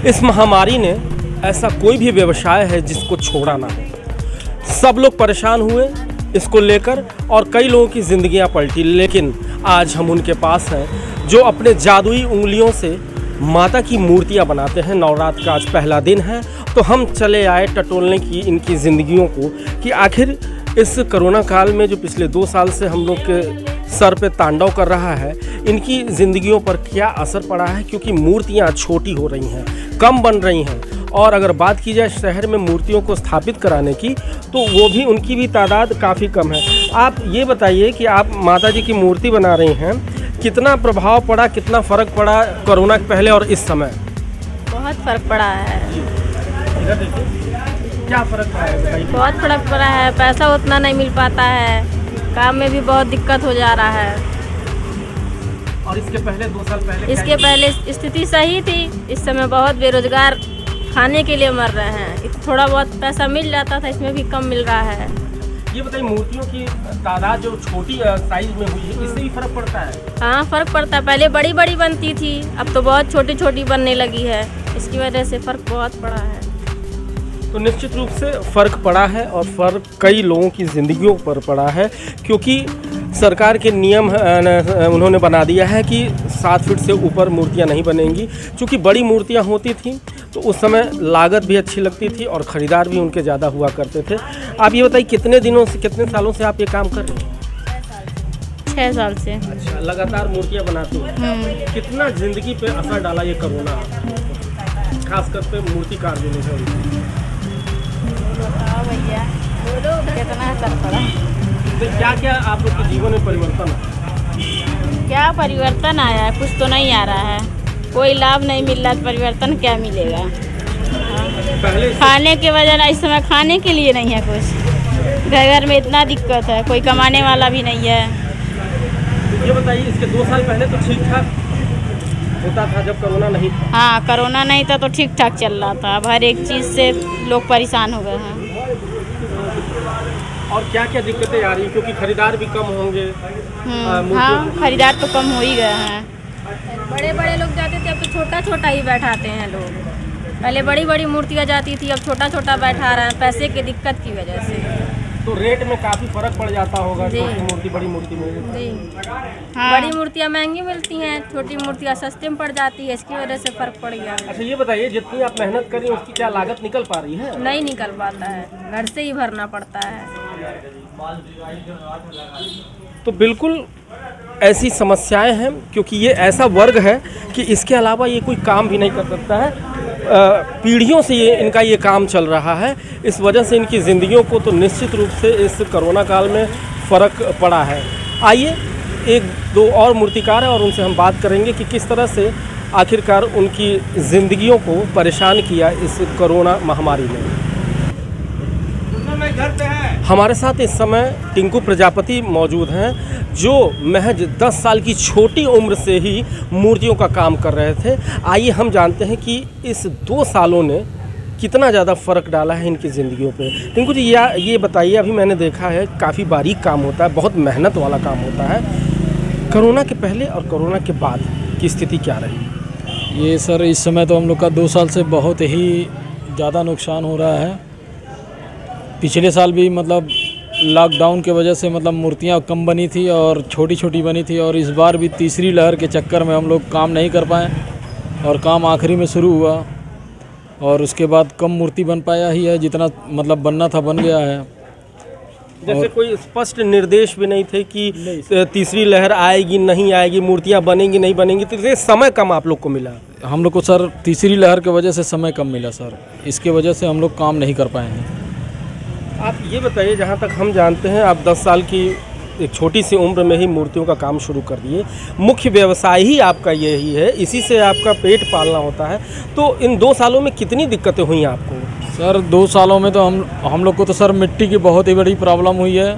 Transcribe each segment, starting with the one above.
इस महामारी ने ऐसा कोई भी व्यवसाय है जिसको छोड़ा ना हो। सब लोग परेशान हुए इसको लेकर और कई लोगों की ज़िंदगियां पलटी, लेकिन आज हम उनके पास हैं जो अपने जादुई उंगलियों से माता की मूर्तियां बनाते हैं। नवरात्र का आज पहला दिन है तो हम चले आए टटोलने की इनकी ज़िंदगियों को कि आखिर इस कोरोना काल में जो पिछले 2 साल से हम लोग के सर पे तांडव कर रहा है, इनकी ज़िंदगियों पर क्या असर पड़ा है, क्योंकि मूर्तियां छोटी हो रही हैं, कम बन रही हैं। और अगर बात की जाए शहर में मूर्तियों को स्थापित कराने की तो वो भी उनकी भी तादाद काफ़ी कम है। आप ये बताइए कि आप माता जी की मूर्ति बना रही हैं, कितना प्रभाव पड़ा, कितना फ़र्क पड़ा कोरोना के पहले और इस समय? बहुत फ़र्क पड़ा है। क्या फ़र्क पड़ा है बताइए? बहुत फ़र्क पड़ा है, पैसा उतना नहीं मिल पाता है, काम में भी बहुत दिक्कत हो जा रहा है। और इसके पहले 2 साल पहले इसके पहले स्थिति सही थी, इस समय बहुत बेरोजगार खाने के लिए मर रहे हैं। थोड़ा बहुत पैसा मिल जाता था, इसमें भी कम मिल रहा है। ये बताइए, मूर्तियों की तादाद जो छोटी साइज में हुई है, इससे भी फर्क पड़ता है? हाँ, फ़र्क पड़ता है। पहले बड़ी बड़ी बनती थी, अब तो बहुत छोटी छोटी बनने लगी है, इसकी वजह से फ़र्क बहुत पड़ा है। तो निश्चित रूप से फ़र्क पड़ा है और फ़र्क कई लोगों की ज़िंदगियों पर पड़ा है, क्योंकि सरकार के नियम उन्होंने बना दिया है कि 7 फीट से ऊपर मूर्तियां नहीं बनेंगी। चूँकि बड़ी मूर्तियां होती थी तो उस समय लागत भी अच्छी लगती थी और ख़रीदार भी उनके ज़्यादा हुआ करते थे। आप ये बताइए, कितने सालों से आप ये काम कर रहे हैं? 6 साल से। अच्छा, लगातार मूर्तियाँ बनाती हैं। कितना ज़िंदगी पे असर डाला ये कोरोना, खासकर पे मूर्तिकार जो नहीं? बताओ भैया, कितना असर पड़ा? तो क्या आप लोग के जीवन में परिवर्तन है? क्या परिवर्तन आया है? कुछ तो नहीं आ रहा है, कोई लाभ नहीं मिल रहा, परिवर्तन क्या मिलेगा? पहले खाने के वजह इस समय खाने के लिए नहीं है कुछ, घर में इतना दिक्कत है, कोई कमाने वाला भी नहीं है। ये बताइए, इसके 2 साल पहले तो ठीक ठाक होता था जब कोरोना नहीं था? हाँ, कोरोना नहीं था तो ठीक ठाक चल रहा था। अब हर एक चीज़ से लोग परेशान हो गए हैं। और क्या क्या दिक्कतें आ रही हैं, क्योंकि खरीदार भी कम होंगे? हाँ, खरीदार तो कम हो ही गए हैं। बड़े बड़े लोग जाते थे, अब तो छोटा छोटा ही बैठाते हैं लोग। पहले बड़ी बड़ी मूर्तियाँ जाती थी, अब छोटा छोटा बैठा रहे हैं, पैसे की दिक्कत की वजह से। तो रेट में काफ़ी फ़र्क पड़ जाता होगा छोटी मूर्ति बड़ी मूर्ति में? जी हाँ। बड़ी मूर्तियाँ महंगी मिलती हैं, छोटी मूर्तियाँ सस्ते में पड़ जाती है, इसकी वजह से फ़र्क पड़ गया। अच्छा, ये बताइए, जितनी आप मेहनत करें उसकी क्या लागत निकल पा रही है? नहीं निकल पाता है, घर से ही भरना पड़ता है। तो बिल्कुल ऐसी समस्याएं हैं, क्योंकि ये ऐसा वर्ग है कि इसके अलावा ये कोई काम भी नहीं कर सकता है। पीढ़ियों से इनका ये काम चल रहा है, इस वजह से इनकी ज़िंदगियों को तो निश्चित रूप से इस कोरोना काल में फ़र्क पड़ा है। आइए 1-2 और मूर्तिकार हैं और उनसे हम बात करेंगे कि किस तरह से आखिरकार उनकी ज़िंदगियों को परेशान किया इस कोरोना महामारी ने। हमारे साथ इस समय टिंकू प्रजापति मौजूद हैं, जो महज 10 साल की छोटी उम्र से ही मूर्तियों का काम कर रहे थे। आइए हम जानते हैं कि इस 2 सालों ने कितना ज़्यादा फ़र्क डाला है इनकी ज़िंदगियों पे। टिंकू जी, ये बताइए, अभी मैंने देखा है काफ़ी बारीक काम होता है, बहुत मेहनत वाला काम होता है। कोरोना के पहले और कोरोना के बाद की स्थिति क्या रही? ये सर, इस समय तो हम लोग का 2 साल से बहुत ही ज़्यादा नुकसान हो रहा है। पिछले साल भी मतलब लॉकडाउन के वजह से मतलब मूर्तियाँ कम बनी थी और छोटी छोटी बनी थी, और इस बार भी तीसरी लहर के चक्कर में हम लोग काम नहीं कर पाए और काम आखिरी में शुरू हुआ और उसके बाद कम मूर्ति बन पाया ही है, जितना मतलब बनना था बन गया है। जैसे कोई स्पष्ट निर्देश भी नहीं थे कि तीसरी लहर आएगी नहीं आएगी, मूर्तियाँ बनेंगी नहीं बनेंगी, तो इसलिए समय कम आप लोग को मिला? हम लोग को सर तीसरी लहर के वजह से समय कम मिला सर, इसके वजह से हम लोग काम नहीं कर पाए हैं। आप ये बताइए, जहाँ तक हम जानते हैं आप 10 साल की एक छोटी सी उम्र में ही मूर्तियों का काम शुरू कर दिए, मुख्य व्यवसाय ही आपका यही है, इसी से आपका पेट पालना होता है। तो इन 2 सालों में कितनी दिक्कतें हुई आपको? सर 2 सालों में तो हम लोग को तो सर मिट्टी की बहुत ही बड़ी प्रॉब्लम हुई है,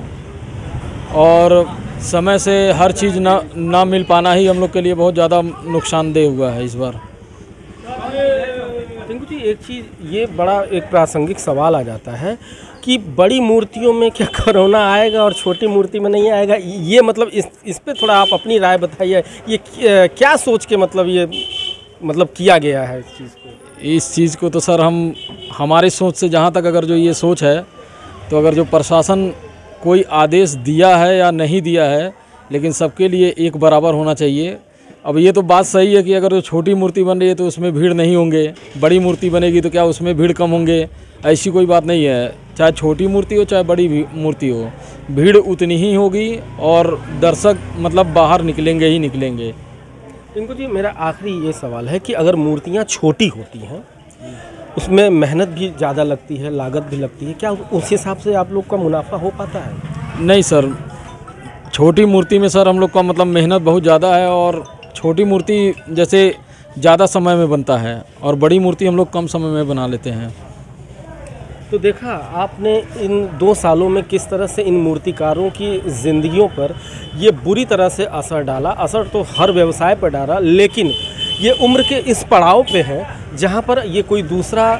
और समय से हर चीज़ ना मिल पाना ही हम लोग के लिए बहुत ज़्यादा नुकसानदेह हुआ है इस बार। टिंकू जी, एक चीज़ ये बड़ा एक प्रासंगिक सवाल आ जाता है कि बड़ी मूर्तियों में क्या कोरोना आएगा और छोटी मूर्ति में नहीं आएगा? ये मतलब इस पे थोड़ा आप अपनी राय बताइए, ये क्या सोच के मतलब ये किया गया है इस चीज़ को? इस चीज़ को तो सर हम हमारी सोच से जहाँ तक अगर जो ये सोच है, तो अगर जो प्रशासन कोई आदेश दिया है या नहीं दिया है, लेकिन सबके लिए एक बराबर होना चाहिए। अब ये तो बात सही है कि अगर जो छोटी मूर्ति बन रही है तो उसमें भीड़ नहीं होंगे, बड़ी मूर्ति बनेगी तो क्या उसमें भीड़ कम होंगे, ऐसी कोई बात नहीं है। चाहे छोटी मूर्ति हो चाहे बड़ी मूर्ति हो, भीड़ उतनी ही होगी और दर्शक मतलब बाहर निकलेंगे ही निकलेंगे। टिंकू जी, मेरा आखिरी ये सवाल है कि अगर मूर्तियाँ छोटी होती हैं, उसमें मेहनत भी ज़्यादा लगती है, लागत भी लगती है, क्या उस हिसाब से आप लोग का मुनाफा हो पाता है? नहीं सर, छोटी मूर्ति में सर हम लोग का मतलब मेहनत बहुत ज़्यादा है, और छोटी मूर्ति जैसे ज़्यादा समय में बनता है और बड़ी मूर्ति हम लोग कम समय में बना लेते हैं। तो देखा आपने इन 2 सालों में किस तरह से इन मूर्तिकारों की ज़िंदगियों पर ये बुरी तरह से असर डाला। असर तो हर व्यवसाय पर डाला, लेकिन ये उम्र के इस पड़ाव पे है जहाँ पर ये कोई दूसरा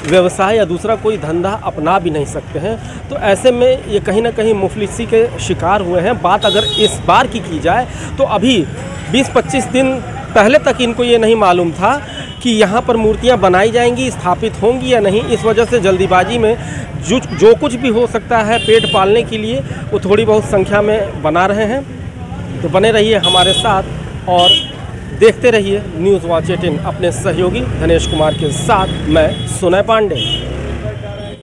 व्यवसाय या दूसरा कोई धंधा अपना भी नहीं सकते हैं। तो ऐसे में ये कहीं ना कहीं मुफलिसी के शिकार हुए हैं। बात अगर इस बार की जाए तो अभी 20-25 दिन पहले तक इनको ये नहीं मालूम था कि यहाँ पर मूर्तियाँ बनाई जाएंगी, स्थापित होंगी या नहीं। इस वजह से जल्दीबाजी में जो कुछ भी हो सकता है पेट पालने के लिए, वो थोड़ी बहुत संख्या में बना रहे हैं। तो बने रहिए हमारे साथ और देखते रहिए न्यूज़ वॉच 18 अपने सहयोगी धनेश कुमार के साथ। मैं सुनय पांडे।